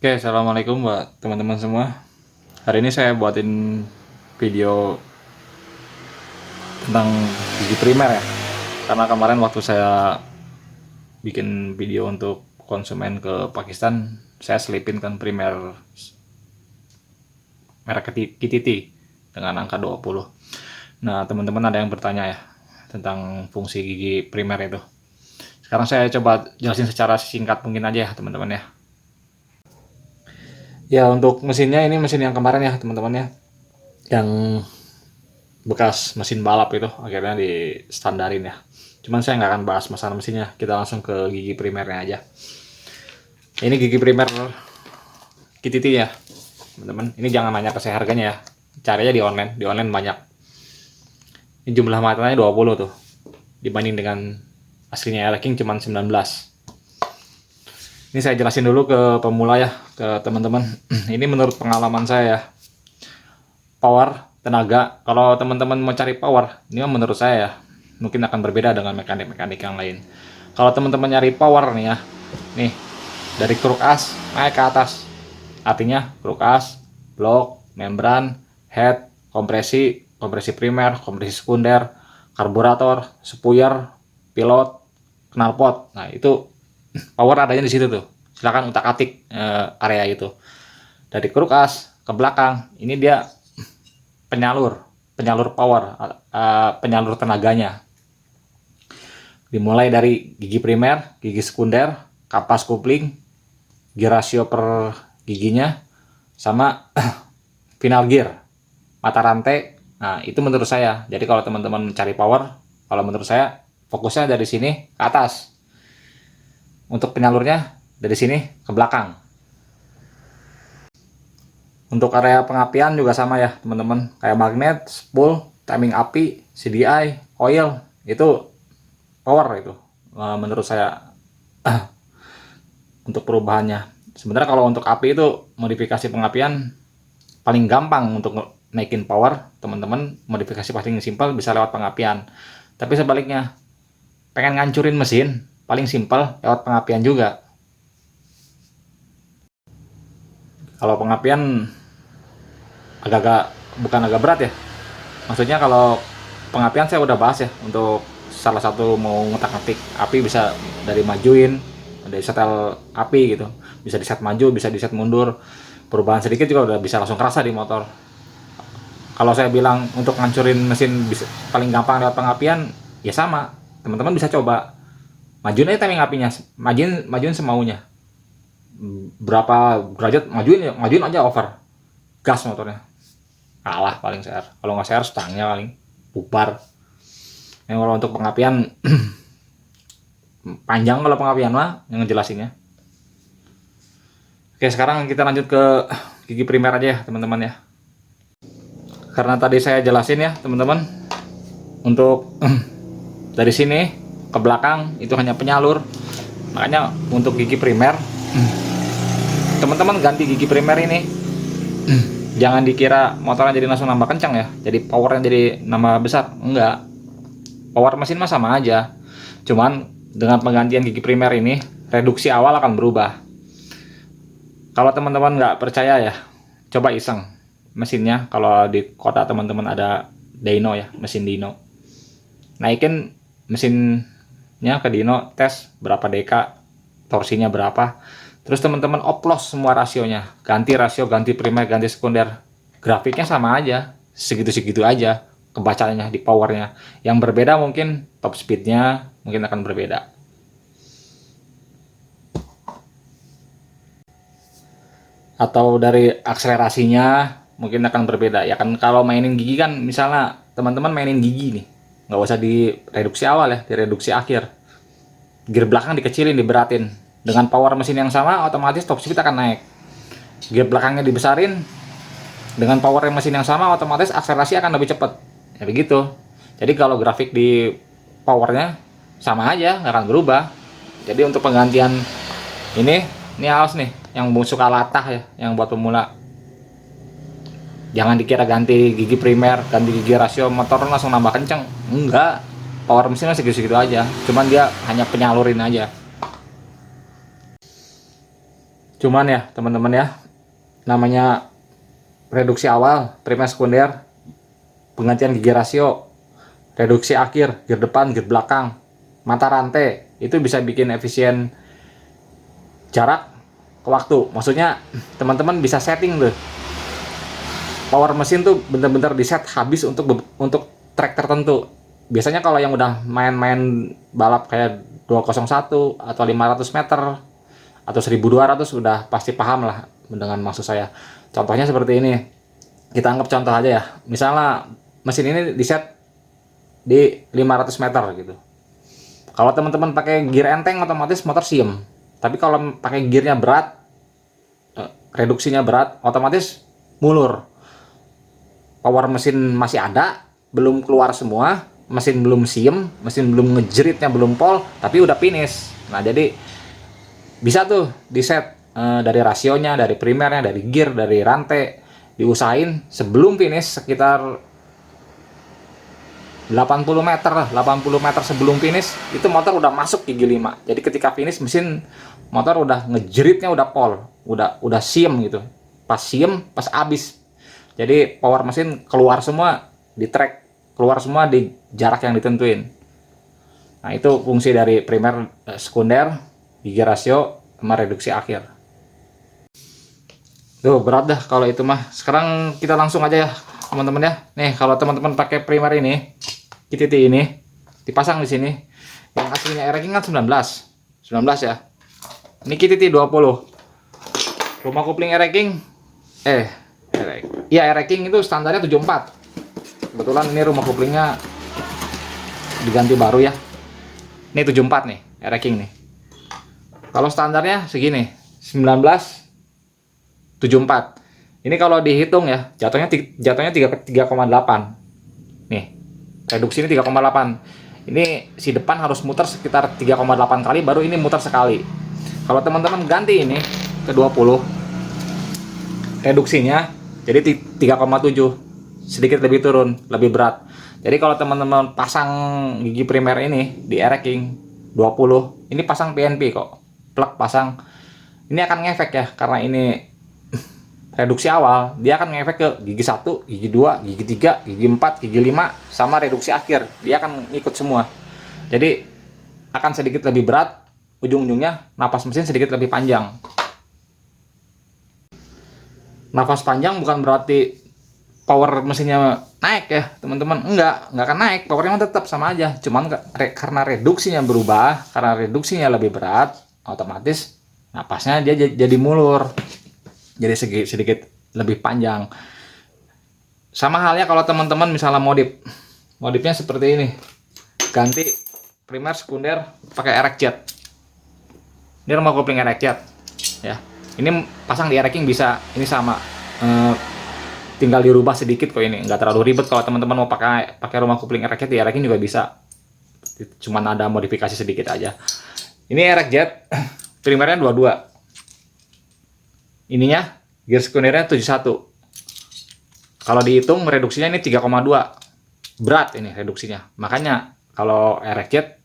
Oke, assalamualaikum buat teman-teman semua. Hari ini saya buatin video tentang gigi primer ya. Karena kemarin waktu saya bikin video untuk konsumen ke Pakistan, saya selipin kan primer merek KTT dengan angka 20. Nah, teman-teman ada yang bertanya ya tentang fungsi gigi primer itu. Sekarang saya coba jelasin secara singkat mungkin aja ya, teman-teman ya. Ya, untuk mesinnya ini mesin yang kemarin ya, teman-teman ya. Yang bekas mesin balap itu akhirnya di standarin ya. Cuman saya nggak akan bahas masalah mesinnya, kita langsung ke gigi primernya aja. Ini gigi primer KTT ya, teman-teman. Ini jangan nanya ke saya harganya ya, cari aja di online banyak. Ini jumlah matanya 20 tuh, dibanding dengan aslinya Air King cuman 19. Ini saya jelasin dulu ke pemula ya, ke teman-teman. Ini menurut pengalaman saya ya, power tenaga. Kalau teman-teman mau cari power, ini menurut saya ya, mungkin akan berbeda dengan mekanik-mekanik yang lain. Kalau teman-teman nyari power nih ya, nih dari kruk as naik ke atas, artinya kruk as, blok, membran, head, kompresi primer, kompresi sekunder, karburator, spuyer, pilot, knalpot. Nah itu power adanya di situ tuh. Silakan utak-atik area itu. Dari kruk as ke belakang, ini dia penyalur power, penyalur tenaganya. Dimulai dari gigi primer, gigi sekunder, kapas kupling, gear ratio per giginya, sama final gear, mata rantai. Nah itu menurut saya. Jadi kalau teman-teman cari power, kalau menurut saya fokusnya dari sini ke atas. Untuk penyalurnya dari sini ke belakang. Untuk area pengapian juga sama ya teman-teman, kayak magnet, spool, timing api, CDI, oil, itu power itu menurut saya. Untuk perubahannya sebenarnya kalau untuk api itu modifikasi pengapian paling gampang untuk naikin power, teman-teman modifikasi paling simpel bisa lewat pengapian. Tapi sebaliknya, pengen ngancurin mesin paling simpel lewat pengapian juga. Kalau pengapian agak-agak, bukan agak berat ya, maksudnya kalau pengapian saya udah bahas ya. Untuk salah satu mau ngotak-ngatik api bisa dari majuin, dari setel api gitu, bisa di set maju, bisa di set mundur, perubahan sedikit juga udah bisa langsung kerasa di motor. Kalau saya bilang untuk ngancurin mesin bisa, paling gampang lewat pengapian, ya sama, teman-teman bisa coba majuin aja timing apinya, majuin semaunya, berapa derajat majuin ya, majuin aja over gas motornya, kalah paling CR. Kalau nggak CR stangnya paling bubar. Yang kalau untuk pengapian panjang kalau pengapian mah yang ngejelasinnya. Oke, sekarang kita lanjut ke gigi primer aja ya teman-teman ya. Karena tadi saya jelasin ya teman-teman, untuk dari sini ke belakang itu hanya penyalur. Makanya untuk gigi primer, teman-teman ganti gigi primer ini, jangan dikira motornya jadi langsung nambah kencang ya, jadi powernya jadi nambah besar. Enggak, power mesin mah sama aja, cuman dengan penggantian gigi primer ini reduksi awal akan berubah. Kalau teman-teman nggak percaya ya, coba iseng mesinnya. Kalau di kota teman-teman ada dyno ya, mesin dyno, naikin mesinnya ke dyno, tes berapa deka, torsinya berapa, terus teman-teman oplos semua rasionya, ganti rasio, ganti primer, ganti sekunder, grafiknya sama aja, segitu-segitu aja kebacanya di powernya. Yang berbeda mungkin top speednya mungkin akan berbeda, atau dari akselerasinya mungkin akan berbeda ya kan. Kalau mainin gigi kan, misalnya teman-teman mainin gigi nih, nggak usah di reduksi awal ya, di reduksi akhir, gear belakang dikecilin, diberatin, dengan power mesin yang sama otomatis top speed akan naik. Gear belakangnya dibesarin, dengan power mesin yang sama otomatis akselerasi akan lebih cepat ya begitu. Jadi kalau grafik di powernya sama aja, nggak akan berubah. Jadi untuk penggantian ini awas nih yang suka latah ya, yang buat pemula, jangan dikira ganti gigi primer, ganti gigi rasio motor langsung nambah kenceng. Enggak, power mesinnya segitu-segitu aja, cuman dia hanya penyalurin aja. Cuman ya teman-teman ya, namanya reduksi awal, primer sekunder, penggantian gigi rasio, reduksi akhir, gear depan, gear belakang, mata rantai, itu bisa bikin efisien jarak ke waktu. Maksudnya teman-teman bisa setting tuh power mesin tuh bener-bener di set habis untuk track tertentu. Biasanya kalau yang udah main-main balap kayak 201 atau 500 meter atau 1200 udah pasti paham lah dengan maksud saya. Contohnya seperti ini. Kita anggap contoh aja ya. Misalnya mesin ini di set di 500 meter gitu. Kalau teman-teman pakai gear enteng otomatis motor siem. Tapi kalau pakai gearnya berat, reduksinya berat, otomatis mulur. Power mesin masih ada, belum keluar semua, mesin belum siem, mesin belum ngejeritnya belum pol, tapi udah finish. Nah jadi bisa tuh di set dari rasionya, dari primernya, dari gear, dari rantai, diusahain sebelum finish sekitar 80 meter lah, 80 meter sebelum finish itu motor udah masuk gigi 5. Jadi ketika finish mesin motor udah ngejeritnya udah pol, udah siem gitu. Pas siem, pas abis. Jadi power mesin keluar semua di track, keluar semua di jarak yang ditentuin. Nah, itu fungsi dari primer, sekunder, gigi rasio, sama reduksi akhir. Tuh berat dah kalau itu mah. Sekarang kita langsung aja ya teman-teman ya. Nih kalau teman-teman pakai primer ini, KTT ini dipasang di sini. Yang aslinya Ereking kan 19 ya. Ini KTT 20. Rumah kopling Ereking Ereking itu standarnya 74. Kebetulan ini rumah koplingnya diganti baru ya. Ini 74 nih, Ereking nih. Kalau standarnya segini, 1974. Ini kalau dihitung ya, jatuhnya 3,8. Nih, reduksi ini 3,8. Ini si depan harus muter sekitar 3,8 kali, baru ini muter sekali. Kalau teman-teman ganti ini ke 20, reduksinya jadi 3,7, sedikit lebih turun, lebih berat. Jadi kalau teman-teman pasang gigi primer ini di Ereking 20, ini pasang PNP kok, plug pasang. Ini akan ngefek ya, karena ini reduksi awal, dia akan ngefek ke gigi 1, gigi 2, gigi 3, gigi 4, gigi 5, sama reduksi akhir. Dia akan ngikut semua. Jadi akan sedikit lebih berat, ujung-ujungnya napas mesin sedikit lebih panjang. Nafas panjang bukan berarti power mesinnya naik ya teman-teman, nggak akan naik, powernya tetap sama aja, cuman karena reduksinya berubah, karena reduksinya lebih berat, otomatis napasnya dia jadi mulur, jadi sedikit lebih panjang. Sama halnya kalau teman-teman misalnya modifnya seperti ini, ganti primer sekunder pakai Erekjet. Ini rumah kopling Erekjet ya. Ini pasang di Ereking bisa, ini sama, tinggal dirubah sedikit kok, ini nggak terlalu ribet. Kalau teman-teman mau pakai rumah kopling Erekjet di Ereking juga bisa, cuman ada modifikasi sedikit aja. Ini Erekjet, primernya 22, ininya gear sekundernya 71. Kalau dihitung reduksinya ini 3,2, berat ini reduksinya. Makanya kalau Erekjet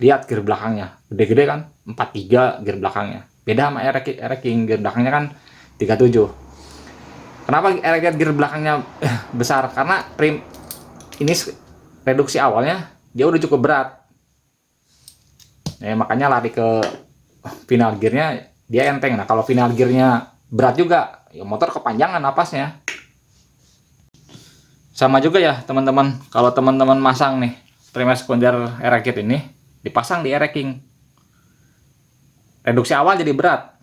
lihat gear belakangnya, gede-gede kan, 43 gear belakangnya. Beda sama Ereking, gear belakangnya kan 37. Kenapa Erekjet gear belakangnya besar? Karena ini reduksi awalnya dia udah cukup berat. Makanya lari ke final gearnya dia enteng. Nah kalau final gearnya berat juga, ya motor kepanjangan napasnya. Sama juga ya teman-teman, kalau teman-teman masang nih primer sekunder Erekjet ini dipasang di Ereking, reduksi awal jadi berat,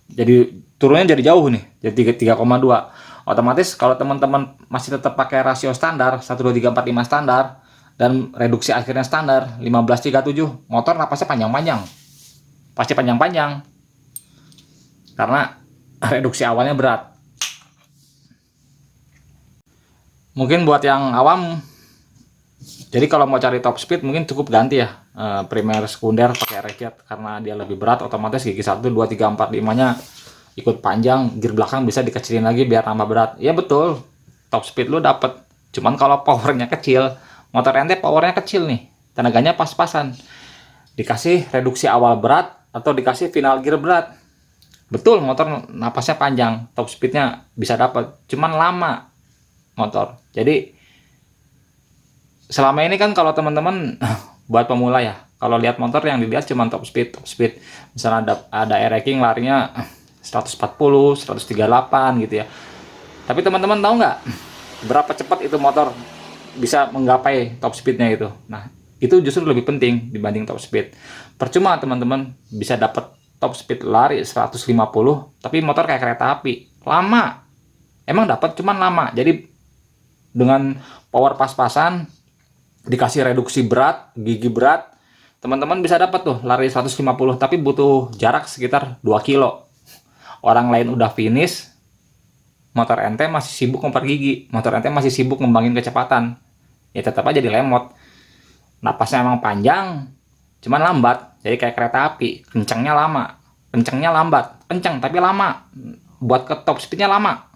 jadi turunnya jadi jauh nih, jadi 3,2. Otomatis kalau teman-teman masih tetap pakai rasio standar 1, 2, 3, 4, 5 standar dan reduksi akhirnya standar 15, 37, motor napasnya panjang-panjang, pasti panjang-panjang karena reduksi awalnya berat. Mungkin buat yang awam, jadi kalau mau cari top speed mungkin cukup ganti ya primer sekunder pakai Erekjet, karena dia lebih berat, otomatis gigi 1, 2, 3, 4, 5 nya ikut panjang, gear belakang bisa dikecilin lagi biar tambah berat. Ya betul, top speed lu dapet, cuman kalau powernya kecil, motor ente powernya kecil nih, tenaganya pas-pasan, dikasih reduksi awal berat atau dikasih final gear berat, Betul, motor napasnya panjang, top speednya bisa dapat, cuman lama motor. Jadi selama ini kan kalau teman-teman buat pemula ya, kalau lihat motor yang dilihat cuma top speed, top speed. Misalnya ada air racing larinya 140, 138 gitu ya. Tapi teman-teman tahu nggak berapa cepat itu motor bisa menggapai top speednya itu? Nah, itu justru lebih penting dibanding top speed. Percuma teman-teman bisa dapat top speed lari 150, tapi motor kayak kereta api, lama. Emang dapat cuman lama. Jadi dengan power pas-pasan, dikasih reduksi berat, gigi berat, teman-teman bisa dapat tuh lari 150, tapi butuh jarak sekitar 2 kilo. Orang lain udah finish, motor ente masih sibuk ngumpat gigi, motor ente masih sibuk ngembangin kecepatan. Ya tetap aja dilemot. Napasnya emang panjang, cuman lambat. Jadi kayak kereta api, kencangnya lama, kencangnya lambat, kencang tapi lama. Buat ke top speednya lama.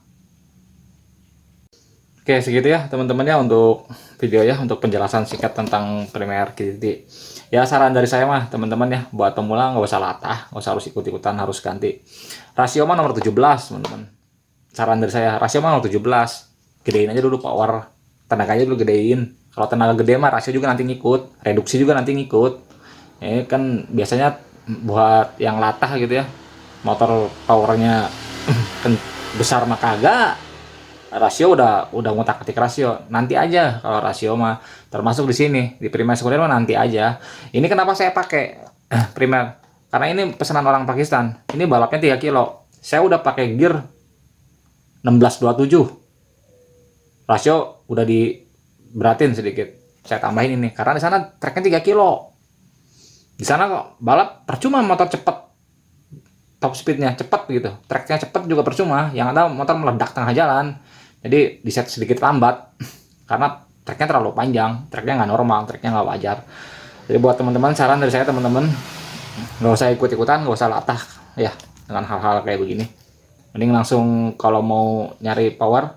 Oke, segitu ya teman-teman ya untuk video ya, untuk penjelasan singkat tentang Premier KTT. Ya saran dari saya mah teman-teman ya, buat pemula nggak usah latah, nggak usah harus ikut-ikutan harus ganti. Rasio mah nomor 17 teman-teman. Saran dari saya, rasio mah nomor 17. Gedein aja dulu power, tenaganya dulu gedein. Kalau tenaga gede mah rasio juga nanti ngikut, reduksi juga nanti ngikut. Ini kan biasanya buat yang latah gitu ya, motor powernya besar mah kagak, rasio udah ngutak-atik rasio. Nanti aja kalau rasio mah termasuk di sini di primer sekunder mah nanti aja. Ini kenapa saya pakai primer? Karena ini pesanan orang Pakistan. Ini balapnya 3 kilo. Saya udah pakai gear 1627. Rasio udah diberatin sedikit. Saya tambahin ini karena di sana treknya 3 kilo. Di sana kok balap percuma motor cepet. Top speednya cepet gitu. Treknya cepet juga percuma. Yang ada motor meledak tengah jalan. Jadi di set sedikit lambat karena treknya terlalu panjang, treknya nggak normal, treknya nggak wajar. Jadi buat teman-teman, saran dari saya teman-teman, nggak usah ikut-ikutan, nggak usah latah ya dengan hal-hal kayak begini. Mending langsung kalau mau nyari power,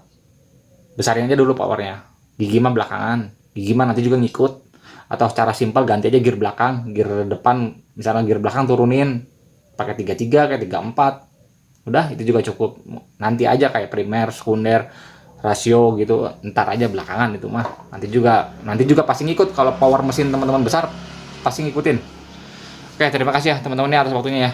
besarin aja dulu powernya. Gigi mah belakangan, gigi mah nanti juga ngikut. Atau secara simpel ganti aja gear belakang, gear depan misalnya gear belakang turunin pakai 33 kayak 34. Udah itu juga cukup. Nanti aja kayak primer, sekunder, rasio gitu, ntar aja belakangan itu mah. Nanti juga pasti ngikut kalau power mesin teman-teman besar pasti ngikutin. Oke, terima kasih ya teman-teman ya atas waktunya ya.